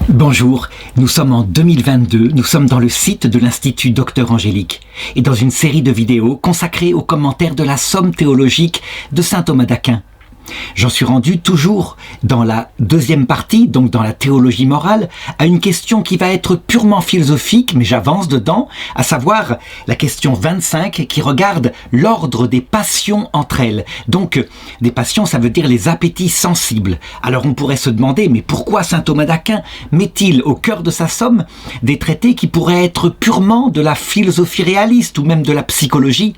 Bonjour, nous sommes en 2022, nous sommes dans le site de l'Institut Docteur Angélique et dans une série de vidéos consacrées aux commentaires de la Somme théologique de saint Thomas d'Aquin. J'en suis rendu toujours dans la deuxième partie, donc dans la théologie morale, à une question qui va être purement philosophique, mais j'avance dedans, à savoir la question 25 qui regarde l'ordre des passions entre elles. Donc, des passions, ça veut dire les appétits sensibles. Alors on pourrait se demander, mais pourquoi saint Thomas d'Aquin met-il au cœur de sa Somme des traités qui pourraient être purement de la philosophie réaliste ou même de la psychologie ?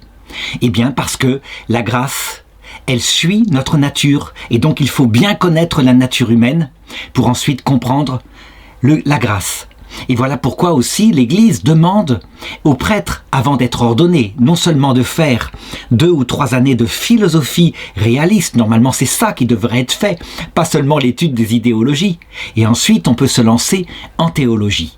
Eh bien parce que la grâce, elle suit notre nature, et donc il faut bien connaître la nature humaine pour ensuite comprendre la grâce. Et voilà pourquoi aussi l'Église demande aux prêtres, avant d'être ordonnés, non seulement de faire 2 ou 3 années de philosophie réaliste, normalement c'est ça qui devrait être fait, pas seulement l'étude des idéologies, et ensuite on peut se lancer en théologie.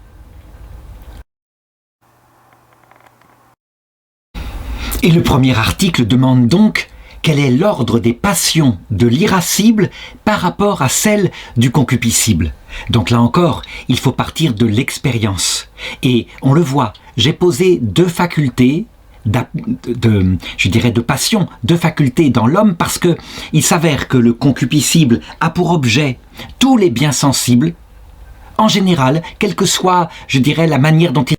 Et le premier article demande donc quel est l'ordre des passions de l'irascible par rapport à celle du concupiscible. Donc là encore, il faut partir de l'expérience. Et on le voit, j'ai posé 2 facultés de passion, 2 facultés dans l'homme parce que il s'avère que le concupiscible a pour objet tous les biens sensibles, en général, quelle que soit, la manière dont il...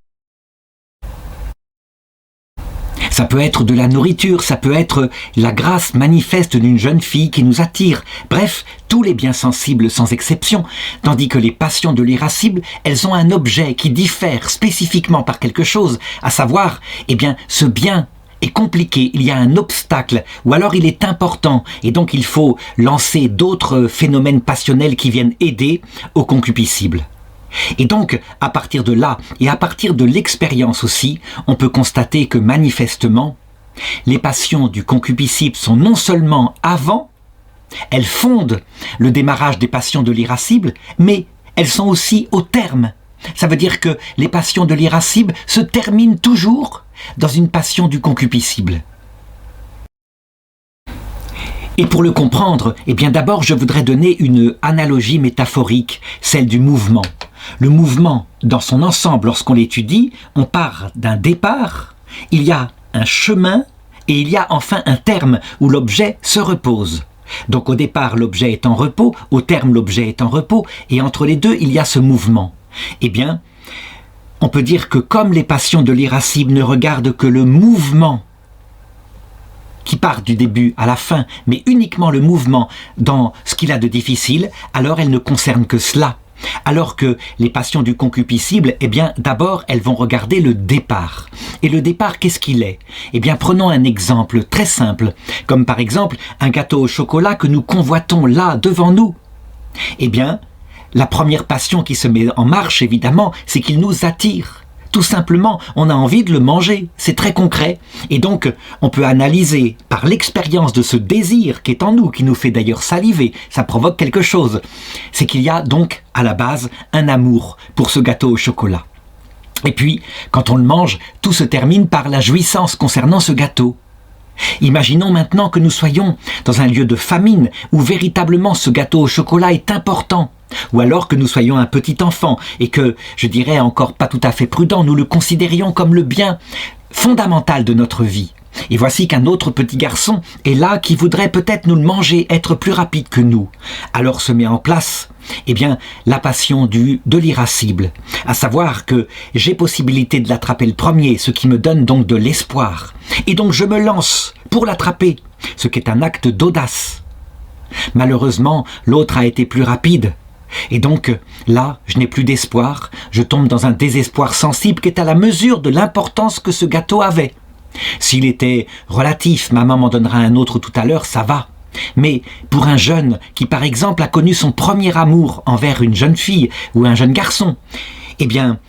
Ça peut être de la nourriture, ça peut être la grâce manifeste d'une jeune fille qui nous attire. Bref, tous les biens sensibles sans exception. Tandis que les passions de l'irascible, elles ont un objet qui diffère spécifiquement par quelque chose. À savoir, ce bien est compliqué, il y a un obstacle, ou alors il est important, et donc il faut lancer d'autres phénomènes passionnels qui viennent aider au concupiscible. Et donc, à partir de là, et à partir de l'expérience aussi, on peut constater que manifestement, les passions du concupiscible sont non seulement avant, elles fondent le démarrage des passions de l'irascible, mais elles sont aussi au terme. Ça veut dire que les passions de l'irascible se terminent toujours dans une passion du concupiscible. Et pour le comprendre, d'abord je voudrais donner une analogie métaphorique, celle du mouvement. Le mouvement, dans son ensemble, lorsqu'on l'étudie, on part d'un départ, il y a un chemin et il y a enfin un terme où l'objet se repose. Donc au départ, l'objet est en repos, au terme, l'objet est en repos, et entre les deux, il y a ce mouvement. On peut dire que comme les passions de l'irascible ne regardent que le mouvement qui part du début à la fin, mais uniquement le mouvement dans ce qu'il a de difficile, alors elles ne concernent que cela. Alors que les passions du concupiscible, d'abord, elles vont regarder le départ. Et le départ, qu'est-ce qu'il est ? Prenons un exemple très simple, comme par exemple un gâteau au chocolat que nous convoitons là, devant nous. La première passion qui se met en marche, évidemment, c'est qu'il nous attire. Tout simplement, on a envie de le manger, c'est très concret. Et donc, on peut analyser par l'expérience de ce désir qui est en nous, qui nous fait d'ailleurs saliver, ça provoque quelque chose. C'est qu'il y a donc, à la base, un amour pour ce gâteau au chocolat. Et puis, quand on le mange, tout se termine par la jouissance concernant ce gâteau. Imaginons maintenant que nous soyons dans un lieu de famine où véritablement ce gâteau au chocolat est important. Ou alors que nous soyons un petit enfant et que, encore pas tout à fait prudent, nous le considérions comme le bien fondamental de notre vie. Et voici qu'un autre petit garçon est là qui voudrait peut-être nous le manger, être plus rapide que nous. Alors se met en place, la passion de l'irascible. À savoir que j'ai possibilité de l'attraper le premier, ce qui me donne donc de l'espoir. Et donc je me lance pour l'attraper, ce qui est un acte d'audace. Malheureusement, l'autre a été plus rapide. Et donc, là, je n'ai plus d'espoir, je tombe dans un désespoir sensible qui est à la mesure de l'importance que ce gâteau avait. S'il était relatif, maman m'en donnera un autre tout à l'heure, ça va. Mais pour un jeune qui, par exemple, a connu son premier amour envers une jeune fille ou un jeune garçon,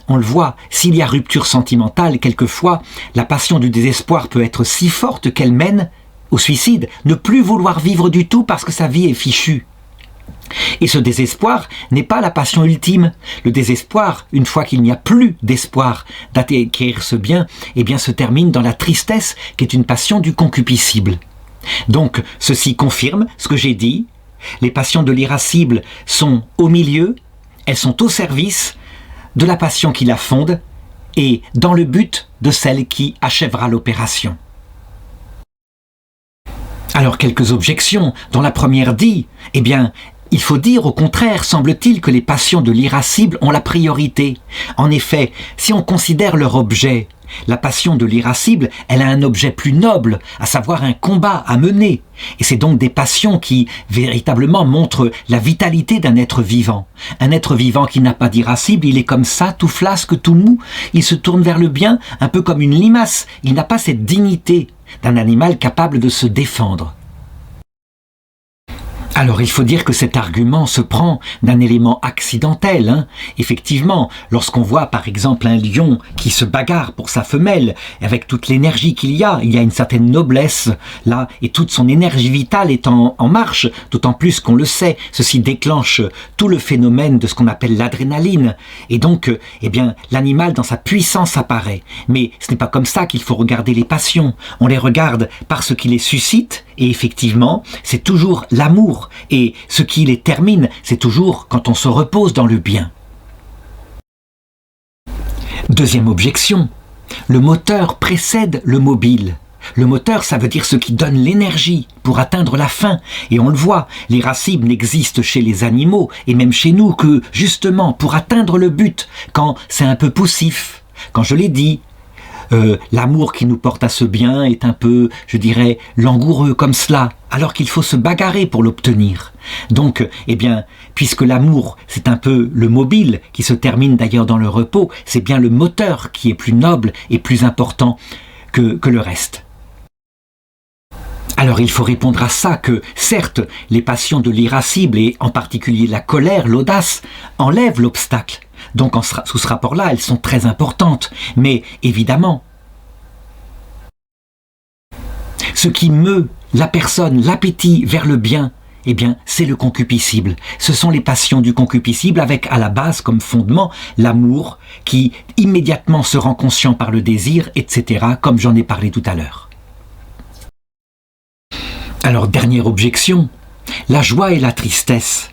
on le voit, s'il y a rupture sentimentale, quelquefois, la passion du désespoir peut être si forte qu'elle mène au suicide, ne plus vouloir vivre du tout parce que sa vie est fichue. Et ce désespoir n'est pas la passion ultime. Le désespoir, une fois qu'il n'y a plus d'espoir d'acquérir ce bien, se termine dans la tristesse qui est une passion du concupiscible. Donc, ceci confirme ce que j'ai dit. Les passions de l'irascible sont au milieu elles sont au service de la passion qui la fonde et dans le but de celle qui achèvera l'opération. Alors quelques objections, dont la première dit, eh bien, il faut dire au contraire, semble-t-il, que les passions de l'irascible ont la priorité. En effet, si on considère leur objet, la passion de l'irascible, elle a un objet plus noble, à savoir un combat à mener. Et c'est donc des passions qui, véritablement, montrent la vitalité d'un être vivant. Un être vivant qui n'a pas d'irascible, il est comme ça, tout flasque, tout mou. Il se tourne vers le bien, un peu comme une limace. Il n'a pas cette dignité d'un animal capable de se défendre. Alors il faut dire que cet argument se prend d'un élément accidentel. Effectivement, lorsqu'on voit par exemple un lion qui se bagarre pour sa femelle, avec toute l'énergie qu'il y a une certaine noblesse là, et toute son énergie vitale est en marche, d'autant plus qu'on le sait, ceci déclenche tout le phénomène de ce qu'on appelle l'adrénaline, et donc eh bien, l'animal dans sa puissance apparaît. Mais ce n'est pas comme ça qu'il faut regarder les passions, on les regarde par ce qui les suscite, et effectivement, c'est toujours l'amour. Et ce qui les termine, c'est toujours quand on se repose dans le bien. Deuxième objection, le moteur précède le mobile. Le moteur, ça veut dire ce qui donne l'énergie pour atteindre la fin. Et on le voit, l'irascible n'existe chez les animaux, et même chez nous, que justement pour atteindre le but, quand c'est un peu poussif. Quand je l'ai dit, l'amour qui nous porte à ce bien est un peu, je dirais, langoureux comme cela, alors qu'il faut se bagarrer pour l'obtenir. Donc, eh bien, puisque l'amour, c'est un peu le mobile, qui se termine d'ailleurs dans le repos, c'est bien le moteur qui est plus noble et plus important que le reste. Alors il faut répondre à ça que, certes, les passions de l'irascible, et en particulier la colère, l'audace, enlèvent l'obstacle. Donc sous ce rapport-là, elles sont très importantes. Mais évidemment, ce qui meut la personne, l'appétit vers le bien, eh bien, c'est le concupiscible. Ce sont les passions du concupiscible avec à la base comme fondement l'amour qui immédiatement se rend conscient par le désir, etc., comme j'en ai parlé tout à l'heure. Alors, dernière objection, la joie et la tristesse,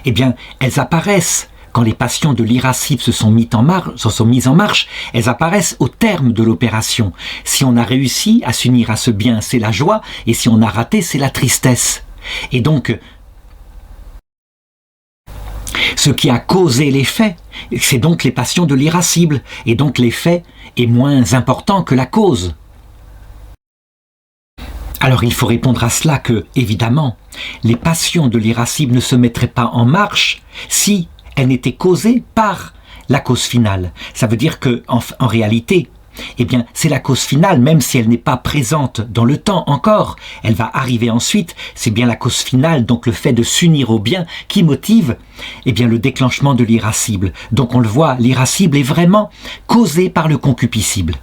eh bien, elles apparaissent quand les passions de l'irascible se sont mises en marche, elles apparaissent au terme de l'opération. Si on a réussi à s'unir à ce bien, c'est la joie, et si on a raté, c'est la tristesse. Et donc, ce qui a causé l'effet, c'est donc les passions de l'irascible, et donc l'effet est moins important que la cause. Alors il faut répondre à cela que, évidemment, les passions de l'irascible ne se mettraient pas en marche si elles n'étaient causées par la cause finale. Ça veut dire que, en réalité, eh bien, c'est la cause finale, même si elle n'est pas présente dans le temps encore, elle va arriver ensuite, c'est bien la cause finale, donc le fait de s'unir au bien, qui motive eh bien, le déclenchement de l'irascible. Donc on le voit, l'irascible est vraiment causé par le concupiscible.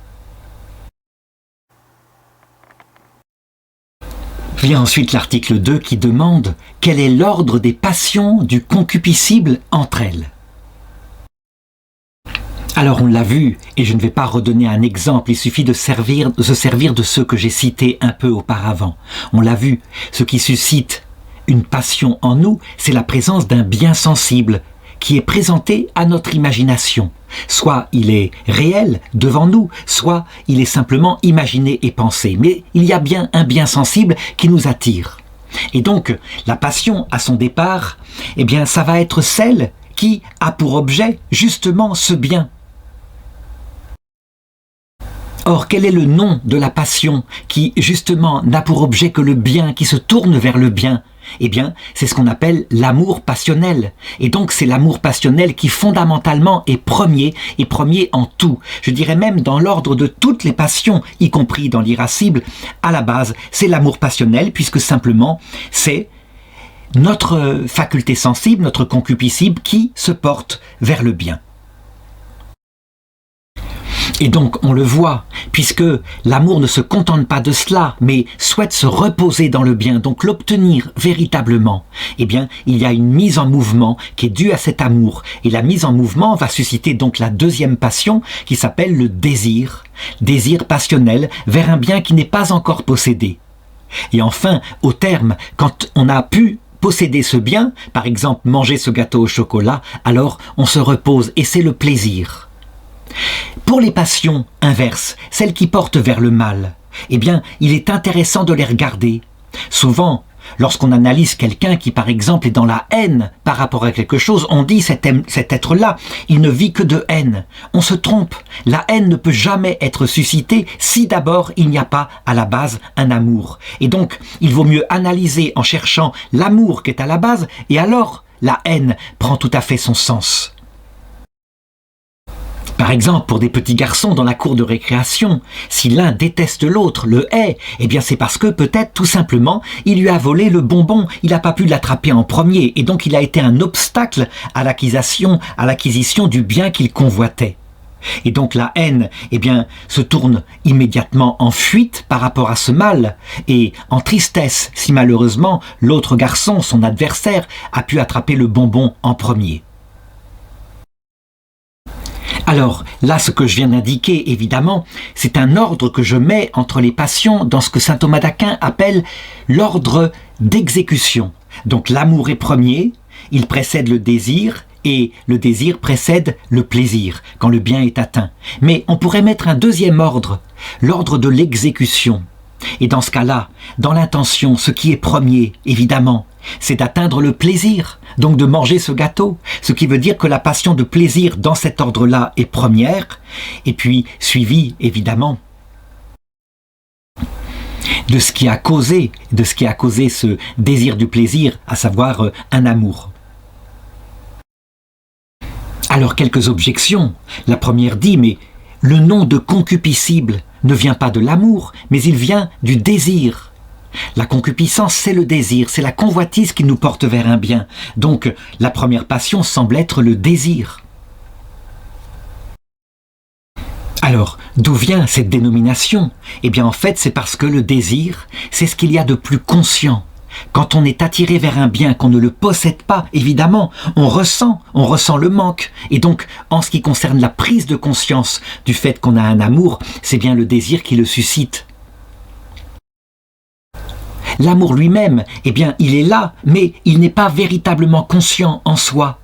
Vient ensuite l'article 2 qui demande quel est l'ordre des passions du concupiscible entre elles. Alors on l'a vu, et je ne vais pas redonner un exemple, il suffit de se servir de ceux que j'ai cités un peu auparavant. On l'a vu, ce qui suscite une passion en nous, c'est la présence d'un bien sensible qui est présenté à notre imagination. Soit il est réel devant nous, soit il est simplement imaginé et pensé. Mais il y a bien un bien sensible qui nous attire. Et donc, la passion, à son départ, eh bien, ça va être celle qui a pour objet justement ce bien. Or, quel est le nom de la passion qui, justement, n'a pour objet que le bien, qui se tourne vers le bien ? Eh bien, c'est ce qu'on appelle l'amour passionnel. Et donc, c'est l'amour passionnel qui, fondamentalement, est premier en tout. Je dirais même dans l'ordre de toutes les passions, y compris dans l'irascible, à la base, c'est l'amour passionnel, puisque simplement, c'est notre faculté sensible, notre concupiscible, qui se porte vers le bien. Et donc, on le voit, puisque l'amour ne se contente pas de cela, mais souhaite se reposer dans le bien, donc l'obtenir véritablement, eh bien, il y a une mise en mouvement qui est due à cet amour. Et la mise en mouvement va susciter donc la deuxième passion qui s'appelle le désir passionnel vers un bien qui n'est pas encore possédé. Et enfin, au terme, quand on a pu posséder ce bien, par exemple manger ce gâteau au chocolat, alors on se repose et c'est le plaisir. Pour les passions inverses, celles qui portent vers le mal, eh bien, il est intéressant de les regarder. Souvent, lorsqu'on analyse quelqu'un qui, par exemple, est dans la haine par rapport à quelque chose, on dit cet être-là, il ne vit que de haine. On se trompe. La haine ne peut jamais être suscitée si d'abord il n'y a pas à la base un amour. Et donc, il vaut mieux analyser en cherchant l'amour qui est à la base, et alors la haine prend tout à fait son sens. Par exemple, pour des petits garçons dans la cour de récréation, si l'un déteste l'autre, le hait, eh bien c'est parce que peut-être tout simplement il lui a volé le bonbon, il n'a pas pu l'attraper en premier et donc il a été un obstacle à l'acquisition du bien qu'il convoitait. Et donc la haine, eh bien, se tourne immédiatement en fuite par rapport à ce mal et en tristesse si malheureusement l'autre garçon, son adversaire, a pu attraper le bonbon en premier. Alors, là, ce que je viens d'indiquer, évidemment, c'est un ordre que je mets entre les passions dans ce que saint Thomas d'Aquin appelle l'ordre d'exécution. Donc, l'amour est premier, il précède le désir, et le désir précède le plaisir, quand le bien est atteint. Mais on pourrait mettre un deuxième ordre, l'ordre de l'exécution. Et dans ce cas-là, dans l'intention, ce qui est premier, évidemment, c'est d'atteindre le plaisir, donc de manger ce gâteau, ce qui veut dire que la passion de plaisir dans cet ordre-là est première, et puis suivie, évidemment, de ce qui a causé ce désir du plaisir, à savoir un amour. Alors quelques objections. La première dit, mais le nom de concupiscible ne vient pas de l'amour, mais il vient du désir. La concupiscence, c'est le désir, c'est la convoitise qui nous porte vers un bien. Donc, la première passion semble être le désir. Alors, d'où vient cette dénomination? Eh bien, en fait, c'est parce que le désir, c'est ce qu'il y a de plus conscient. Quand on est attiré vers un bien, qu'on ne le possède pas, évidemment, on ressent le manque. Et donc, en ce qui concerne la prise de conscience du fait qu'on a un amour, c'est bien le désir qui le suscite. L'amour lui-même, eh bien, il est là, mais il n'est pas véritablement conscient en soi.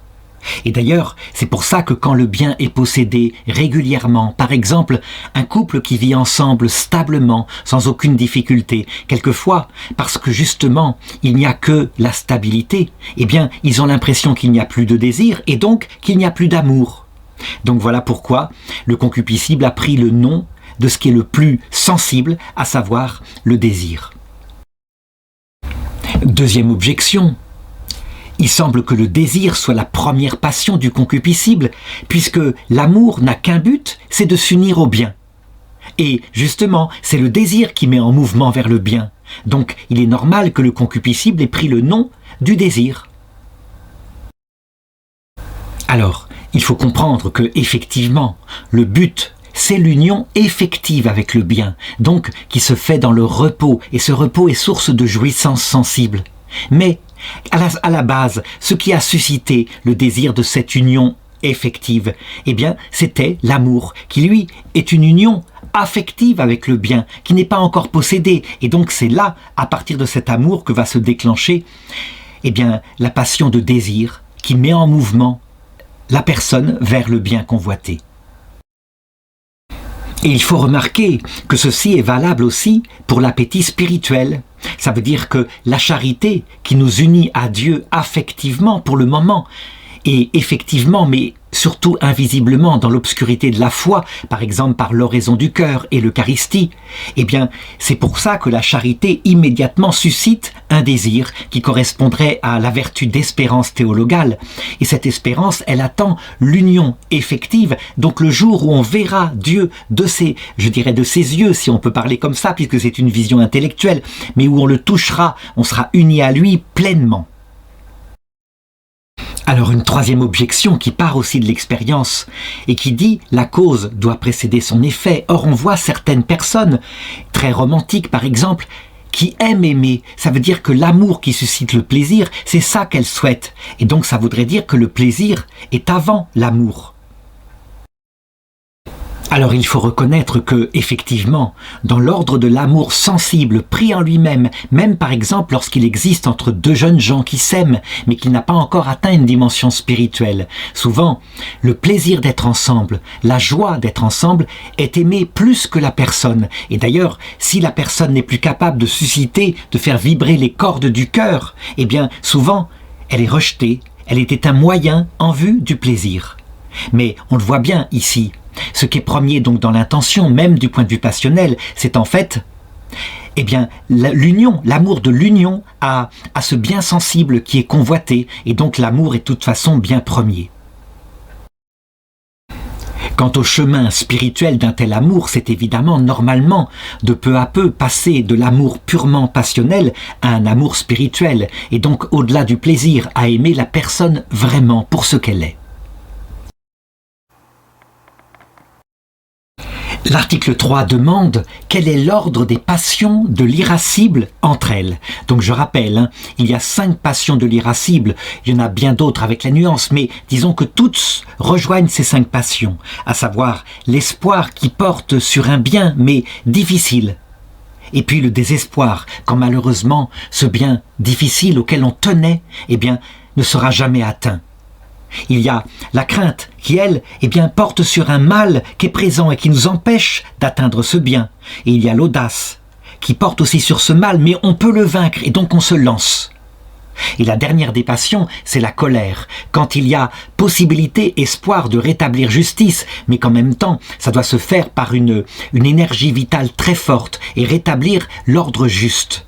Et d'ailleurs, c'est pour ça que quand le bien est possédé régulièrement, par exemple, un couple qui vit ensemble stablement, sans aucune difficulté, quelquefois, parce que justement, il n'y a que la stabilité, eh bien, ils ont l'impression qu'il n'y a plus de désir et donc qu'il n'y a plus d'amour. Donc voilà pourquoi le concupiscible a pris le nom de ce qui est le plus sensible, à savoir le désir. Deuxième objection. Il semble que le désir soit la première passion du concupiscible, puisque l'amour n'a qu'un but, c'est de s'unir au bien. Et justement, c'est le désir qui met en mouvement vers le bien. Donc, il est normal que le concupiscible ait pris le nom du désir. Alors, il faut comprendre que, effectivement, le but, c'est l'union effective avec le bien, donc qui se fait dans le repos, et ce repos est source de jouissance sensible. Mais, à la base, ce qui a suscité le désir de cette union effective, eh bien, c'était l'amour, qui lui est une union affective avec le bien, qui n'est pas encore possédé. Et donc c'est là, à partir de cet amour, que va se déclencher, eh bien, la passion de désir, qui met en mouvement la personne vers le bien convoité. Et il faut remarquer que ceci est valable aussi pour l'appétit spirituel. Ça veut dire que la charité qui nous unit à Dieu affectivement pour le moment, et effectivement, mais surtout invisiblement dans l'obscurité de la foi, par exemple par l'oraison du cœur et l'Eucharistie, eh bien, c'est pour ça que la charité immédiatement suscite un désir qui correspondrait à la vertu d'espérance théologale. Et cette espérance, elle attend l'union effective, donc le jour où on verra Dieu de ses yeux, si on peut parler comme ça, puisque c'est une vision intellectuelle, mais où on le touchera, on sera uni à lui pleinement. Alors une troisième objection qui part aussi de l'expérience et qui dit la cause doit précéder son effet. Or on voit certaines personnes, très romantiques par exemple, qui aiment aimer. Ça veut dire que l'amour qui suscite le plaisir, c'est ça qu'elles souhaitent. Et donc ça voudrait dire que le plaisir est avant l'amour. Alors il faut reconnaître que, effectivement, dans l'ordre de l'amour sensible pris en lui-même, même par exemple lorsqu'il existe entre deux jeunes gens qui s'aiment, mais qui n'a pas encore atteint une dimension spirituelle, souvent, le plaisir d'être ensemble, la joie d'être ensemble est aimé plus que la personne. Et d'ailleurs, si la personne n'est plus capable de susciter, de faire vibrer les cordes du cœur, eh bien, souvent, elle est rejetée, elle était un moyen en vue du plaisir. Mais on le voit bien ici. Ce qui est premier donc dans l'intention, même du point de vue passionnel, c'est en fait eh bien, l'union, l'amour de l'union à ce bien sensible qui est convoité, et donc l'amour est de toute façon bien premier. Quant au chemin spirituel d'un tel amour, c'est évidemment normalement de peu à peu passer de l'amour purement passionnel à un amour spirituel, et donc au-delà du plaisir à aimer la personne vraiment pour ce qu'elle est. L'article 3 demande quel est l'ordre des passions de l'irascible entre elles. Donc je rappelle, il y a 5 passions de l'irascible, il y en a bien d'autres avec la nuance, mais disons que toutes rejoignent ces 5 passions, à savoir l'espoir qui porte sur un bien mais difficile, et puis le désespoir quand malheureusement ce bien difficile auquel on tenait, eh bien, ne sera jamais atteint. Il y a la crainte qui, elle, eh bien, porte sur un mal qui est présent et qui nous empêche d'atteindre ce bien. Et il y a l'audace qui porte aussi sur ce mal, mais on peut le vaincre et donc on se lance. Et la dernière des passions, c'est la colère, quand il y a possibilité, espoir de rétablir justice, mais qu'en même temps, ça doit se faire par une énergie vitale très forte et rétablir l'ordre juste.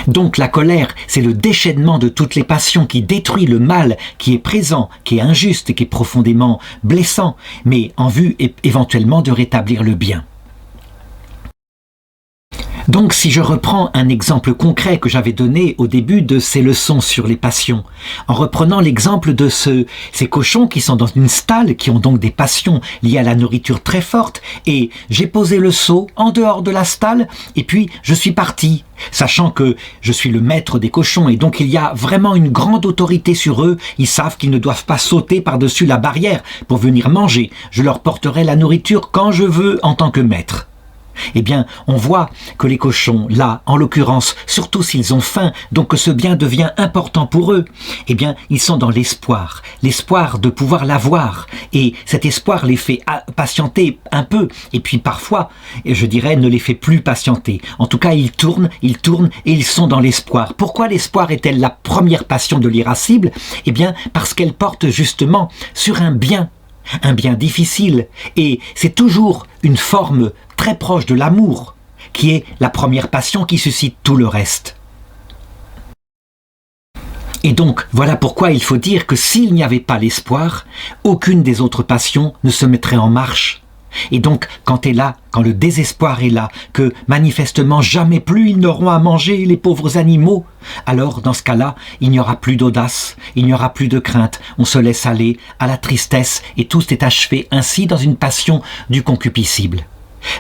Donc la colère, c'est le déchaînement de toutes les passions qui détruit le mal qui est présent, qui est injuste et qui est profondément blessant, mais en vue éventuellement de rétablir le bien. Donc si je reprends un exemple concret que j'avais donné au début de ces leçons sur les passions, en reprenant l'exemple de ces cochons qui sont dans une stalle, qui ont donc des passions liées à la nourriture très forte, et j'ai posé le seau en dehors de la stalle, et puis je suis parti, sachant que je suis le maître des cochons, et donc il y a vraiment une grande autorité sur eux, ils savent qu'ils ne doivent pas sauter par-dessus la barrière pour venir manger, je leur porterai la nourriture quand je veux en tant que maître. Eh bien, on voit que les cochons, là, en l'occurrence, surtout s'ils ont faim, donc que ce bien devient important pour eux, eh bien, ils sont dans l'espoir de pouvoir l'avoir. Et cet espoir les fait patienter un peu, et puis parfois, je dirais, ne les fait plus patienter. En tout cas, ils tournent, et ils sont dans l'espoir. Pourquoi l'espoir est-elle la première passion de l'irascible? Eh bien, parce qu'elle porte justement sur un bien difficile, et c'est toujours une forme très proche de l'amour, qui est la première passion qui suscite tout le reste. Et donc, voilà pourquoi il faut dire que s'il n'y avait pas l'espoir, aucune des autres passions ne se mettrait en marche. Et donc, quand le désespoir est là, que manifestement jamais plus ils n'auront à manger les pauvres animaux, alors dans ce cas-là, il n'y aura plus d'audace, il n'y aura plus de crainte, on se laisse aller à la tristesse et tout est achevé ainsi dans une passion du concupiscible.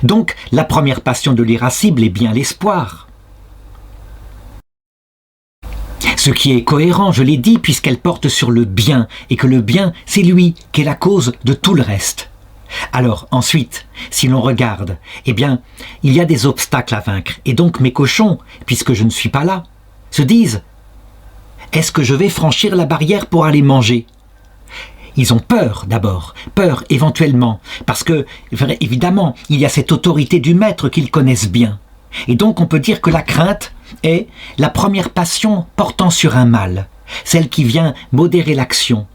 Donc, la première passion de l'irascible est bien l'espoir. Ce qui est cohérent, je l'ai dit, puisqu'elle porte sur le bien, et que le bien, c'est lui qui est la cause de tout le reste. Alors, ensuite, si l'on regarde, eh bien, il y a des obstacles à vaincre, et donc mes cochons, puisque je ne suis pas là, se disent « Est-ce que je vais franchir la barrière pour aller manger ?» Ils ont peur d'abord, peur éventuellement, parce que, évidemment, il y a cette autorité du maître qu'ils connaissent bien. Et donc on peut dire que la crainte est la première passion portant sur un mal, celle qui vient modérer l'action.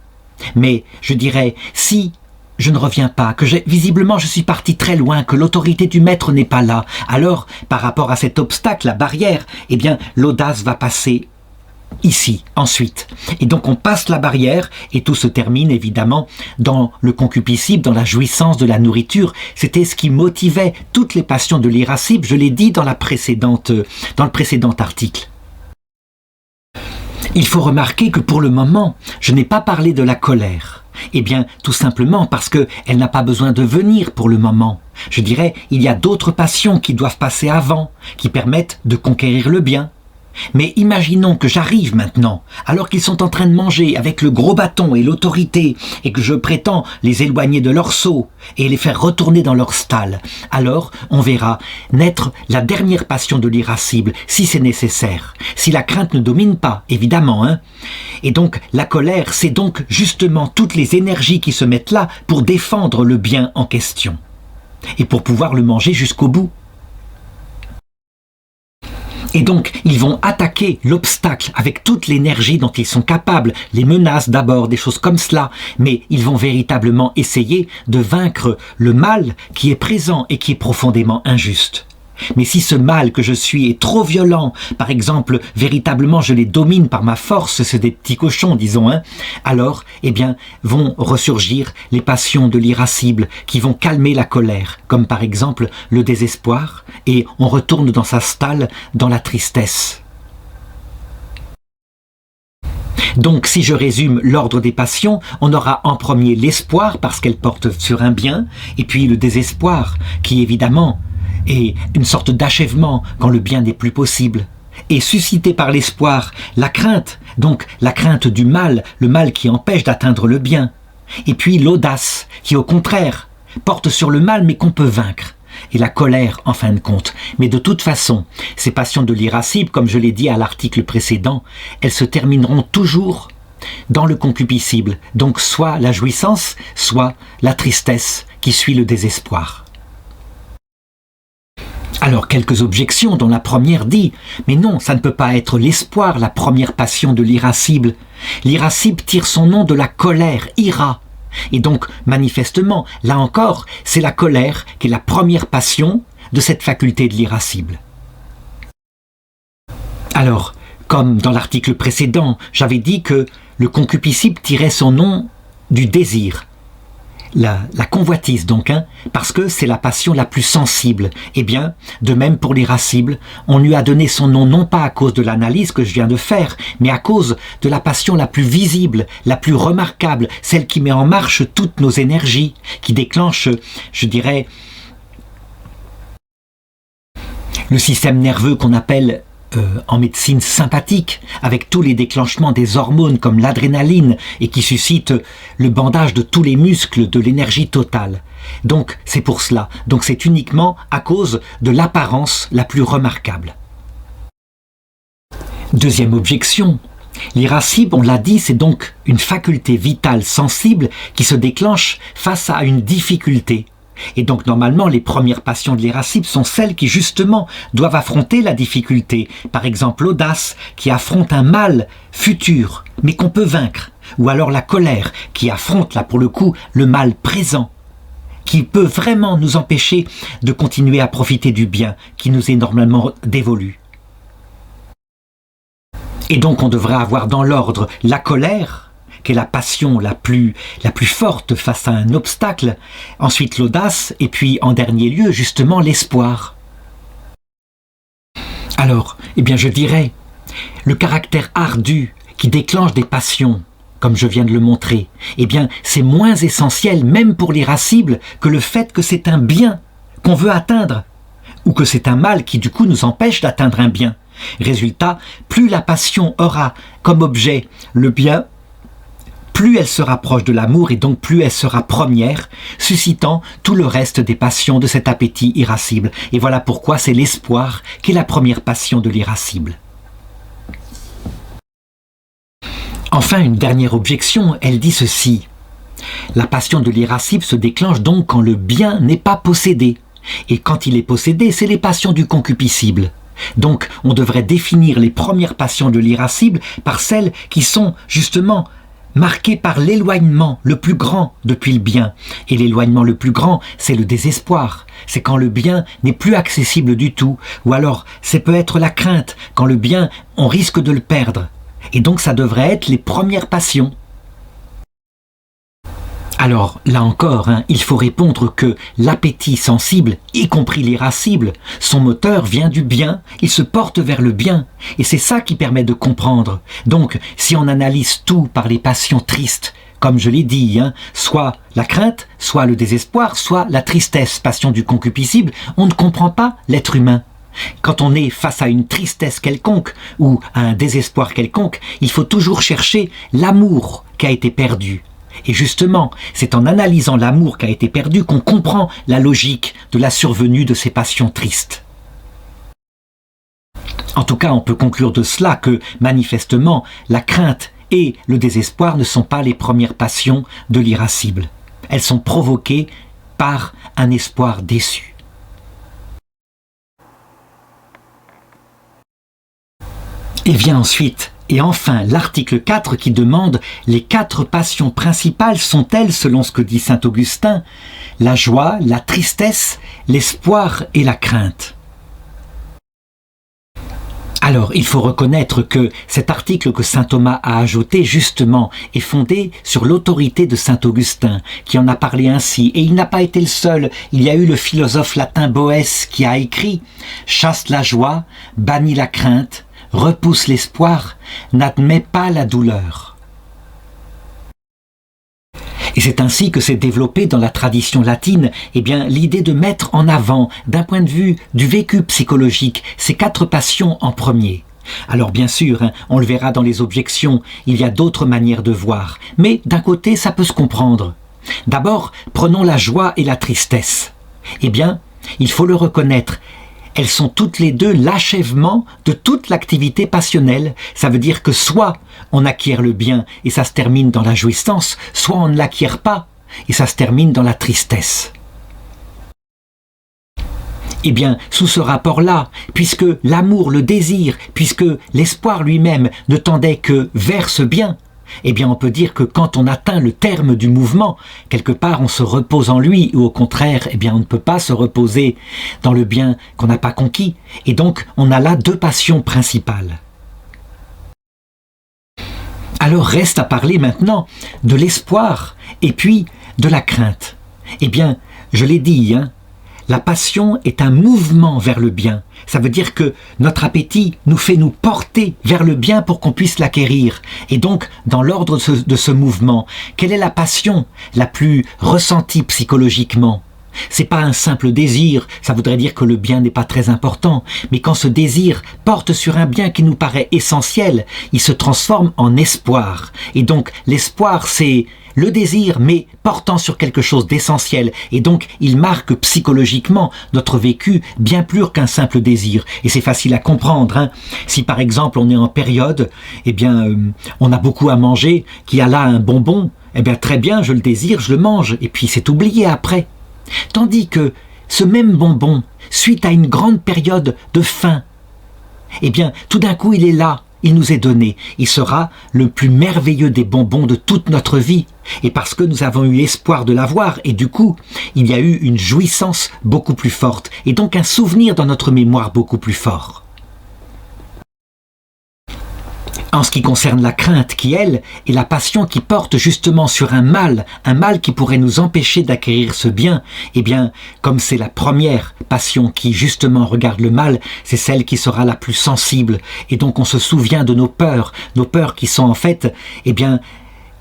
Mais je dirais, si je ne reviens pas, que visiblement je suis parti très loin, que l'autorité du maître n'est pas là, alors par rapport à cet obstacle, la barrière, eh bien l'audace va passer ici, ensuite. Et donc on passe la barrière et tout se termine évidemment dans le concupiscible, dans la jouissance de la nourriture. C'était ce qui motivait toutes les passions de l'irascible, je l'ai dit dans le précédent article. Il faut remarquer que pour le moment, je n'ai pas parlé de la colère. Eh bien, tout simplement parce qu'elle n'a pas besoin de venir pour le moment. Je dirais, il y a d'autres passions qui doivent passer avant, qui permettent de conquérir le bien. Mais imaginons que j'arrive maintenant, alors qu'ils sont en train de manger avec le gros bâton et l'autorité, et que je prétends les éloigner de leur seau et les faire retourner dans leur stalle. Alors, on verra naître la dernière passion de l'irascible, si c'est nécessaire. Si la crainte ne domine pas, évidemment, hein. Et donc, la colère, c'est donc justement toutes les énergies qui se mettent là pour défendre le bien en question. Et pour pouvoir le manger jusqu'au bout. Et donc, ils vont attaquer l'obstacle avec toute l'énergie dont ils sont capables, les menaces d'abord, des choses comme cela, mais ils vont véritablement essayer de vaincre le mal qui est présent et qui est profondément injuste. Mais si ce mal que je suis est trop violent, par exemple, véritablement je les domine par ma force, c'est des petits cochons, disons, hein, alors, eh bien, vont ressurgir les passions de l'irascible qui vont calmer la colère, comme par exemple le désespoir, et on retourne dans sa stalle, dans la tristesse. Donc, si je résume l'ordre des passions, on aura en premier l'espoir, parce qu'elle porte sur un bien, et puis le désespoir, qui évidemment est une sorte d'achèvement quand le bien n'est plus possible. Et suscité par l'espoir, la crainte, donc la crainte du mal, le mal qui empêche d'atteindre le bien. Et puis l'audace, qui au contraire porte sur le mal mais qu'on peut vaincre. Et la colère en fin de compte. Mais de toute façon, ces passions de l'irascible, comme je l'ai dit à l'article précédent, elles se termineront toujours dans le concupiscible. Donc soit la jouissance, soit la tristesse qui suit le désespoir. Alors, quelques objections, dont la première dit « Mais non, ça ne peut pas être l'espoir, la première passion de l'irascible. L'irascible tire son nom de la colère, ira. Et donc, manifestement, là encore, c'est la colère qui est la première passion de cette faculté de l'irascible. » Alors, comme dans l'article précédent, j'avais dit que le concupiscible tirait son nom du désir. La convoitise donc, hein, parce que c'est la passion la plus sensible. Eh bien, de même pour l'irascible, on lui a donné son nom non pas à cause de l'analyse que je viens de faire, mais à cause de la passion la plus visible, la plus remarquable, celle qui met en marche toutes nos énergies, qui déclenche, je dirais, le système nerveux qu'on appelle en médecine sympathique, avec tous les déclenchements des hormones comme l'adrénaline et qui suscite le bandage de tous les muscles, de l'énergie totale. Donc c'est pour cela, donc c'est uniquement à cause de l'apparence la plus remarquable. Deuxième objection, l'irascible, on l'a dit, c'est donc une faculté vitale sensible qui se déclenche face à une difficulté. Et donc normalement les premières passions de l'irascible sont celles qui justement doivent affronter la difficulté. Par exemple l'audace qui affronte un mal futur mais qu'on peut vaincre. Ou alors la colère qui affronte là pour le coup le mal présent, qui peut vraiment nous empêcher de continuer à profiter du bien qui nous est normalement dévolu. Et donc on devrait avoir dans l'ordre la colère, qui est la passion la plus forte face à un obstacle, ensuite l'audace, et puis en dernier lieu, justement, l'espoir. Alors, eh bien je dirais, le caractère ardu qui déclenche des passions, comme je viens de le montrer, eh bien c'est moins essentiel, même pour l'irascible, que le fait que c'est un bien qu'on veut atteindre, ou que c'est un mal qui du coup nous empêche d'atteindre un bien. Résultat, plus la passion aura comme objet le bien, plus elle se rapproche de l'amour et donc plus elle sera première, suscitant tout le reste des passions de cet appétit irascible. Et voilà pourquoi c'est l'espoir qui est la première passion de l'irascible. Enfin, une dernière objection, elle dit ceci. La passion de l'irascible se déclenche donc quand le bien n'est pas possédé. Et quand il est possédé, c'est les passions du concupiscible. Donc, on devrait définir les premières passions de l'irascible par celles qui sont justement marqué par l'éloignement le plus grand depuis le bien. Et l'éloignement le plus grand, c'est le désespoir. C'est quand le bien n'est plus accessible du tout. Ou alors, ça peut être la crainte, quand le bien, on risque de le perdre. Et donc, ça devrait être les premières passions. Alors, là encore, il faut répondre que l'appétit sensible, y compris l'irascible, son moteur vient du bien, il se porte vers le bien. Et c'est ça qui permet de comprendre. Donc, si on analyse tout par les passions tristes, comme je l'ai dit, soit la crainte, soit le désespoir, soit la tristesse, passion du concupiscible, on ne comprend pas l'être humain. Quand on est face à une tristesse quelconque ou à un désespoir quelconque, il faut toujours chercher l'amour qui a été perdu. Et justement, c'est en analysant l'amour qui a été perdu qu'on comprend la logique de la survenue de ces passions tristes. En tout cas, on peut conclure de cela que, manifestement, la crainte et le désespoir ne sont pas les premières passions de l'irascible. Elles sont provoquées par un espoir déçu. Et vient ensuite, et enfin, l'article 4 qui demande « Les 4 passions principales sont-elles, selon ce que dit saint Augustin, la joie, la tristesse, l'espoir et la crainte ?» Alors, il faut reconnaître que cet article que saint Thomas a ajouté, justement, est fondé sur l'autorité de saint Augustin, qui en a parlé ainsi. Et il n'a pas été le seul. Il y a eu le philosophe latin Boès qui a écrit « Chasse la joie, bannit la crainte, repousse l'espoir, n'admet pas la douleur. » Et c'est ainsi que s'est développée dans la tradition latine l'idée de mettre en avant, d'un point de vue du vécu psychologique, ces 4 passions en premier. Alors bien sûr, on le verra dans les objections, il y a d'autres manières de voir, mais d'un côté ça peut se comprendre. D'abord, prenons la joie et la tristesse. Il faut le reconnaître, elles sont toutes les deux l'achèvement de toute l'activité passionnelle. Ça veut dire que soit on acquiert le bien et ça se termine dans la jouissance, soit on ne l'acquiert pas et ça se termine dans la tristesse. Sous ce rapport-là, puisque l'amour, le désir, puisque l'espoir lui-même ne tendait que vers ce bien, on peut dire que quand on atteint le terme du mouvement, quelque part on se repose en lui, ou au contraire, on ne peut pas se reposer dans le bien qu'on n'a pas conquis. Et donc, on a là 2 passions principales. Alors reste à parler maintenant de l'espoir et puis de la crainte. Je l'ai dit, la passion est un mouvement vers le bien. Ça veut dire que notre appétit nous fait nous porter vers le bien pour qu'on puisse l'acquérir. Et donc, dans l'ordre de ce mouvement, quelle est la passion la plus ressentie psychologiquement ? C'est pas un simple désir, ça voudrait dire que le bien n'est pas très important, mais quand ce désir porte sur un bien qui nous paraît essentiel, il se transforme en espoir. Et donc, l'espoir, c'est le désir, mais portant sur quelque chose d'essentiel. Et donc, il marque psychologiquement notre vécu bien plus qu'un simple désir. Et c'est facile à comprendre. Si par exemple, on est en période, on a beaucoup à manger, qu'il y a là un bonbon, très bien, je le désire, je le mange. Et puis, c'est oublié après. Tandis que ce même bonbon, suite à une grande période de faim, tout d'un coup, il est là. Il nous est donné, il sera le plus merveilleux des bonbons de toute notre vie. Et parce que nous avons eu l'espoir de l'avoir, et du coup, il y a eu une jouissance beaucoup plus forte, et donc un souvenir dans notre mémoire beaucoup plus fort. En ce qui concerne la crainte qui, elle, est la passion qui porte justement sur un mal qui pourrait nous empêcher d'acquérir ce bien, comme c'est la première passion qui justement regarde le mal, c'est celle qui sera la plus sensible. Et donc on se souvient de nos peurs qui sont en fait,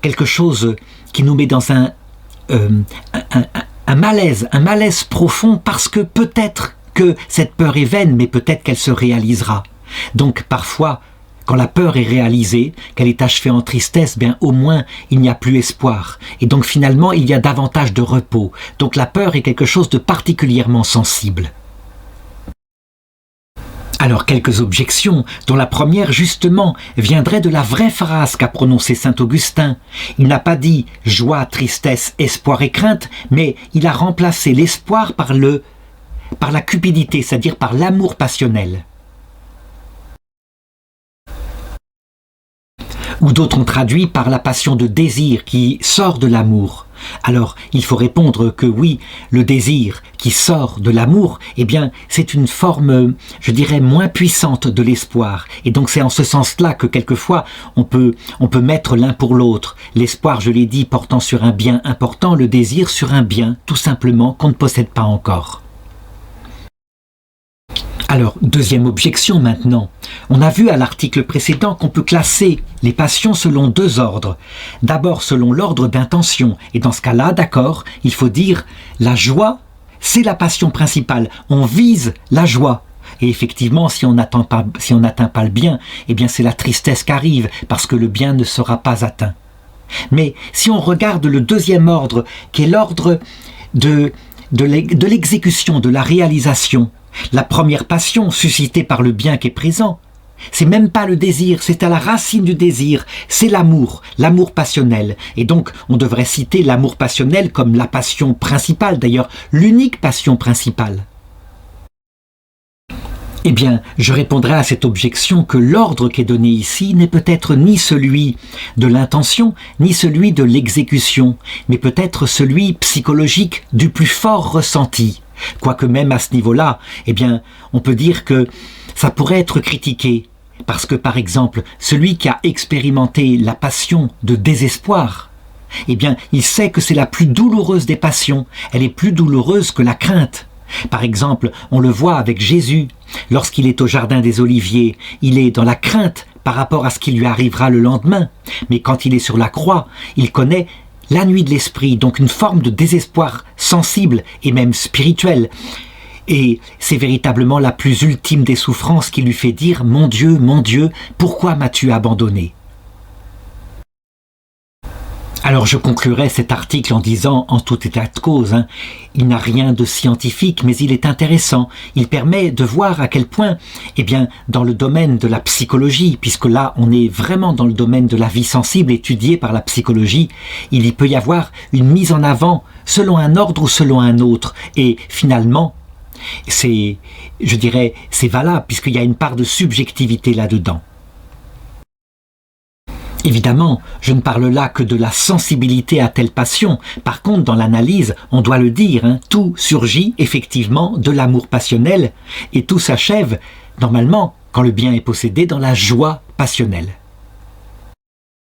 quelque chose qui nous met dans un malaise profond parce que peut-être que cette peur est vaine, mais peut-être qu'elle se réalisera. Donc parfois, quand la peur est réalisée, qu'elle est achevée en tristesse, au moins il n'y a plus espoir. Et donc finalement, il y a davantage de repos. Donc la peur est quelque chose de particulièrement sensible. Alors quelques objections, dont la première justement viendrait de la vraie phrase qu'a prononcée saint Augustin. Il n'a pas dit joie, tristesse, espoir et crainte, mais il a remplacé l'espoir par la cupidité, c'est-à-dire par l'amour passionnel. Ou d'autres ont traduit par la passion de désir qui sort de l'amour. Alors, il faut répondre que oui, le désir qui sort de l'amour, c'est une forme, je dirais, moins puissante de l'espoir. Et donc c'est en ce sens-là que quelquefois, on peut mettre l'un pour l'autre. L'espoir, je l'ai dit, portant sur un bien important, le désir sur un bien, tout simplement, qu'on ne possède pas encore. Alors, deuxième objection maintenant. On a vu à l'article précédent qu'on peut classer les passions selon 2 ordres. D'abord selon l'ordre d'intention, et dans ce cas-là, d'accord, il faut dire la joie, c'est la passion principale. On vise la joie. Et effectivement, si on n'atteint pas le bien, eh bien c'est la tristesse qui arrive, parce que le bien ne sera pas atteint. Mais si on regarde le deuxième ordre, qui est l'ordre de l'exécution, de la réalisation, la première passion suscitée par le bien qui est présent, c'est même pas le désir, c'est à la racine du désir, c'est l'amour passionnel. Et donc, on devrait citer l'amour passionnel comme la passion principale, d'ailleurs, l'unique passion principale. Eh bien, je répondrai à cette objection que l'ordre qui est donné ici n'est peut-être ni celui de l'intention, ni celui de l'exécution, mais peut-être celui psychologique du plus fort ressenti. Quoique même à ce niveau-là, eh bien, on peut dire que ça pourrait être critiqué. Parce que, par exemple, celui qui a expérimenté la passion de désespoir, eh bien, il sait que c'est la plus douloureuse des passions. Elle est plus douloureuse que la crainte. Par exemple, on le voit avec Jésus. Lorsqu'il est au jardin des Oliviers, il est dans la crainte par rapport à ce qui lui arrivera le lendemain. Mais quand il est sur la croix, il connaît la nuit de l'esprit, donc une forme de désespoir sensible et même spirituel. Et c'est véritablement la plus ultime des souffrances qui lui fait dire « Mon Dieu, pourquoi m'as-tu abandonné ?» Alors je conclurai cet article en disant, en tout état de cause, il n'a rien de scientifique, mais il est intéressant. Il permet de voir à quel point, eh bien, dans le domaine de la psychologie, puisque là on est vraiment dans le domaine de la vie sensible étudiée par la psychologie, il y peut y avoir une mise en avant selon un ordre ou selon un autre. Et finalement, c'est valable, puisqu'il y a une part de subjectivité là-dedans. Évidemment, je ne parle là que de la sensibilité à telle passion. Par contre, dans l'analyse, on doit le dire, tout surgit effectivement de l'amour passionnel et tout s'achève, normalement, quand le bien est possédé, dans la joie passionnelle.